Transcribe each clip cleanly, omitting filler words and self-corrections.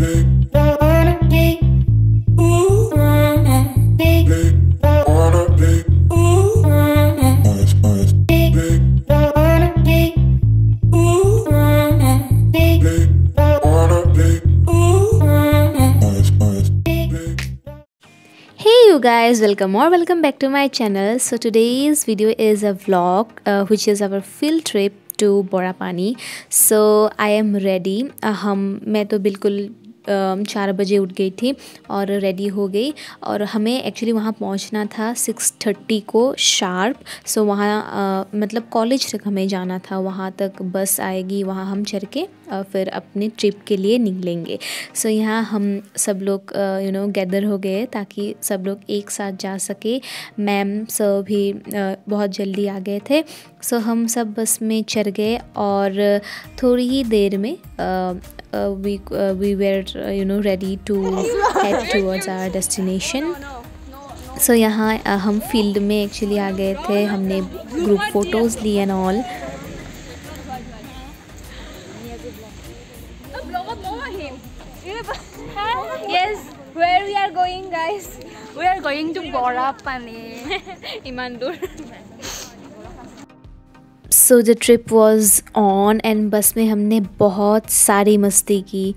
You guys, welcome back to my channel. So today's video is a vlog which is our field trip to Borapani. So I am ready. मैं तो बिल्कुल 4 बजे उठ गई थी और रेडी हो गई और हमें एक्चुअली वहाँ पहुँचना था 6:30 को शार्प। सो वहाँ मतलब कॉलेज तक हमें जाना था, वहाँ तक बस आएगी, वहाँ हम चढ़ के फिर अपने ट्रिप के लिए निकलेंगे। सो यहाँ हम सब लोग गैदर हो गए ताकि सब लोग एक साथ जा सके। मैम सर भी बहुत जल्दी आ गए थे। सो हम सब बस में चढ़ गए और थोड़ी ही देर में we were ready to head towards our destination. So यहाँ हम फील्ड में एक्चुअली आ गए थे, हमने ग्रुप फोटोज़ ली and all. Yes, where we are going, guys? We are going to Borapani. Imandur. So the trip was on and बस में हमने बहुत सारी मस्ती की।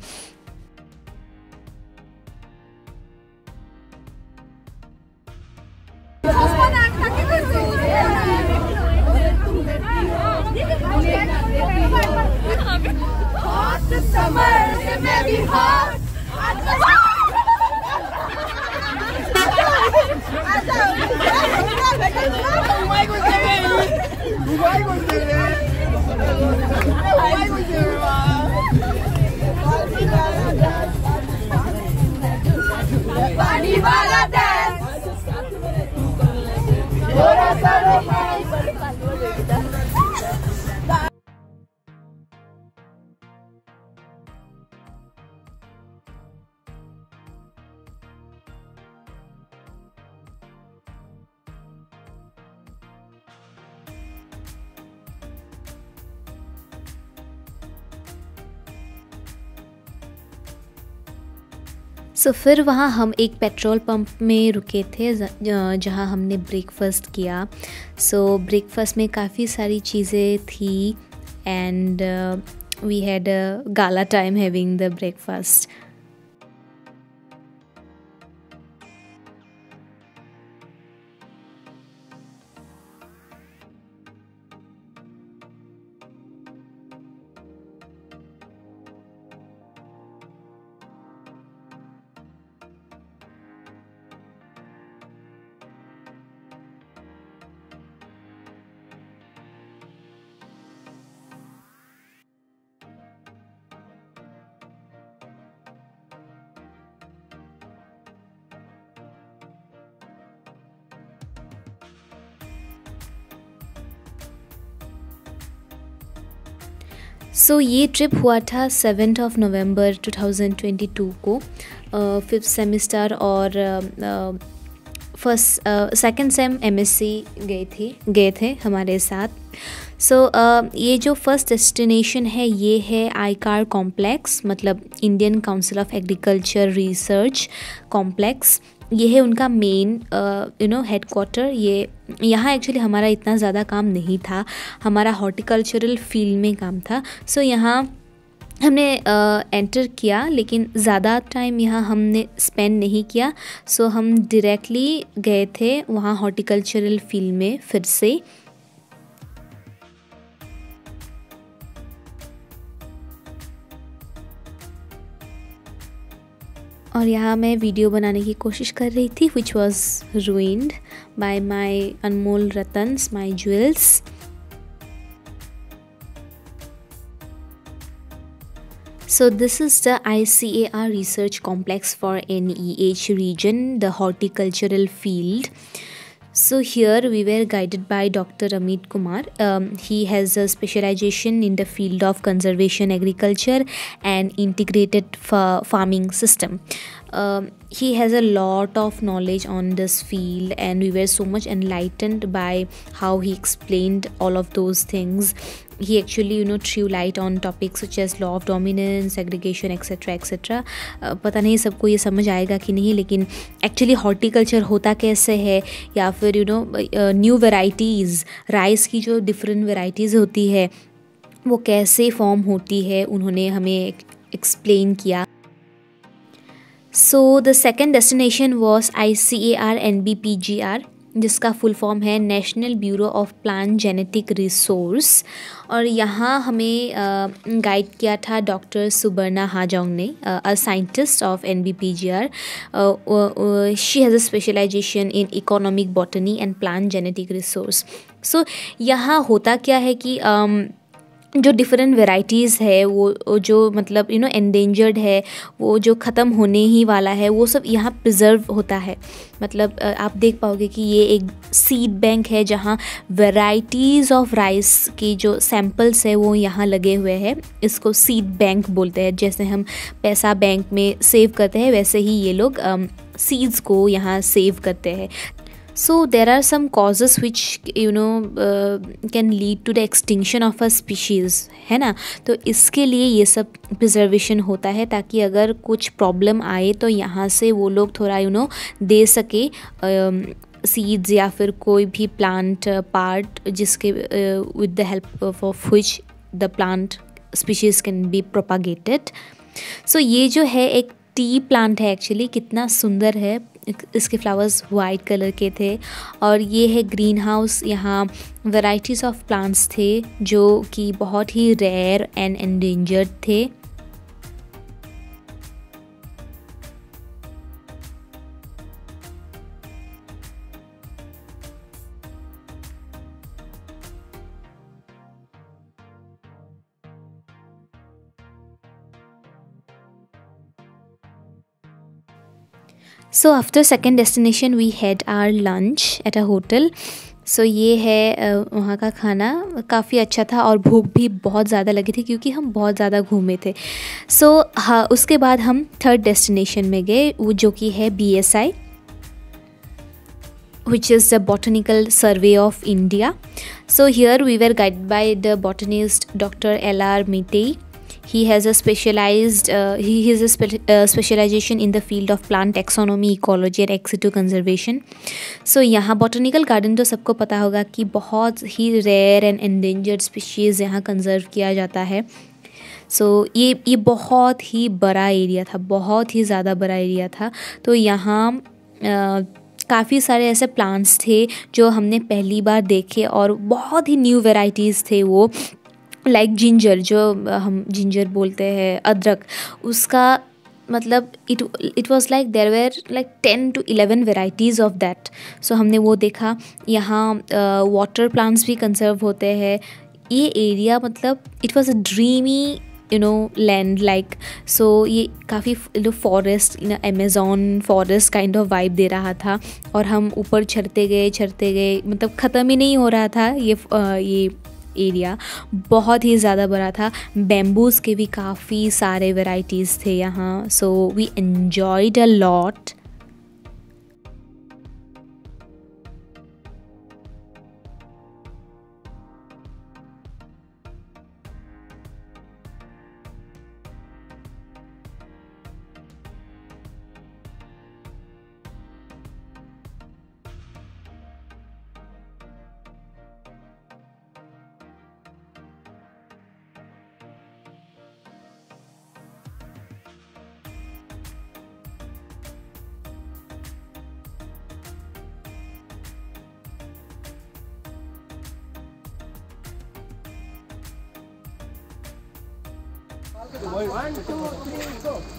सो फिर वहाँ हम एक पेट्रोल पंप में रुके थे जहाँ हमने ब्रेकफास्ट किया। सो ब्रेकफास्ट में काफ़ी सारी चीज़ें थी and we had a gala time having the breakfast. So ये ट्रिप हुआ था 7 नवंबर 2022 को। 5th सेमेस्टर और सेकंड सेम MSc गए थे हमारे साथ। सो ये जो फर्स्ट डेस्टिनेशन है ये है आईकार कॉम्प्लेक्स, मतलब Indian council of agriculture research complex. ये है उनका मेन हेडक्वार्टर। ये यहाँ एक्चुअली हमारा इतना ज़्यादा काम नहीं था, हमारा हॉर्टिकल्चरल फील्ड में काम था। सो यहाँ हमने एंटर किया लेकिन ज़्यादा टाइम यहाँ हमने स्पेंड नहीं किया। सो हम डायरेक्टली गए थे वहाँ हॉर्टिकल्चरल फील्ड में फिर से। और यहाँ मैं वीडियो बनाने की कोशिश कर रही थी which was ruined by my Anmol रतन्स, my jewels. So this is the ICAR research complex for NEH region, the horticultural field. So here we were guided by Dr. Amit Kumar. He has a specialization in the field of conservation agriculture and integrated farming system. He has a lot of knowledge on this field and we were so much enlightened by how he explained all of those things. he actually threw light on topics such as law of dominance, segregation, etc. पता नहीं सबको ये समझ आएगा कि नहीं, लेकिन actually horticulture होता कैसे है, या फिर न्यू वेराइटीज़, राइस की जो डिफरेंट वेराइटीज़ होती है वो कैसे फॉर्म होती है, उन्होंने हमें एक्सप्लेन किया. So the second destination was ICAR-NBPGR, जिसका फुल फॉर्म है national bureau of plant genetic resource. और यहाँ हमें गाइड किया था डॉक्टर सुबर्णा हाजोंग ने, a scientist of NBPGR. She has a specialization in economic botany and plant genetic resource. So यहाँ होता क्या है कि जो डिफरेंट वेराइटीज़ है वो जो मतलब एंडेंजर्ड है, वो जो ख़त्म होने ही वाला है, वो सब यहाँ प्रिजर्व होता है. मतलब आप देख पाओगे कि ये एक सीड बैंक है जहाँ वेराइटीज़ ऑफ राइस की जो सैम्पल्स है वो यहाँ लगे हुए हैं. इसको सीड बैंक बोलते हैं. जैसे हम पैसा बैंक में सेव करते हैं, वैसे ही ये लोग सीड्स को यहाँ सेव करते हैं. So there are some causes which can lead to the extinction of a species, है ना. तो इसके लिए ये सब प्रिजर्वेशन होता है, ताकि अगर कुछ प्रॉब्लम आए तो यहाँ से वो लोग थोड़ा दे सके सीड्स या फिर कोई भी प्लांट पार्ट, जिसके with the help of which the plant species can be propagated. So ये जो है एक टी प्लांट है. एक्चुअली कितना सुंदर है, इसके फ्लावर्स वाइट कलर के थे. और ये है ग्रीन हाउस. यहाँ वैराइटीज़ ऑफ प्लांट्स थे जो कि बहुत ही रेयर एंड एंडेंजर्ड थे. So after second destination we had our lunch at a hotel. So ये है वहाँ का खाना. काफ़ी अच्छा था और भूख भी बहुत ज़्यादा लगी थी क्योंकि हम बहुत ज़्यादा घूमे थे. So हाँ, उसके बाद हम थर्ड डेस्टिनेशन में गए, वो जो कि है BSI, which is the Botanical Survey of India. So here we were guided by the botanist Dr. L.R. Mitei. He has a specialization in the field of plant taxonomy, ecology and ex situ conservation. So यहाँ botanical garden तो सबको पता होगा कि बहुत ही rare and endangered species यहाँ conserve किया जाता है. सो ये बहुत ही बड़ा एरिया था, बहुत ही ज़्यादा बड़ा एरिया था. तो यहाँ काफ़ी सारे ऐसे प्लांट्स थे जो हमने पहली बार देखे और बहुत ही न्यू वेराइटीज़ थे. वो लाइक जिंजर, जो हम जिंजर बोलते हैं, अदरक, उसका मतलब it was like there were like 10 to 11 varieties of that. So हमने वो देखा. यहाँ वाटर प्लांट्स भी कंजर्व होते हैं. ये एरिया मतलब it was a dreamy land like. So ये काफ़ी forest, Amazon forest kind of vibe दे रहा था. और हम ऊपर चढ़ते गए, मतलब ख़त्म ही नहीं हो रहा था ये एरिया. बहुत ही ज़्यादा बड़ा था. बैम्बूज़ के भी काफ़ी सारे वेराइटीज़ थे यहाँ. So we enjoyed a lot.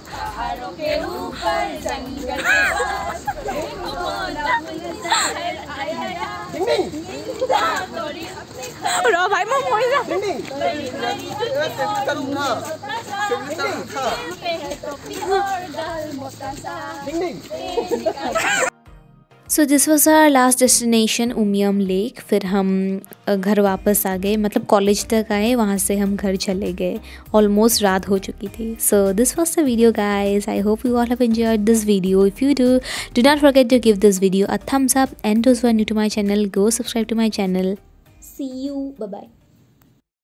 पहाड़ों के ऊपर जंगल के पास भाई मैं मोई so this was our last destination, Umiam lake. फिर हम घर वापस आ गए, मतलब कॉलेज तक आए, वहाँ से हम घर चले गए. ऑलमोस्ट रात हो चुकी थी. So this was the video guys. I hope you all have enjoyed this video. If you do not forget to give this video a thumbs up, and those who are new to my channel, go subscribe to my channel. See you, bye bye.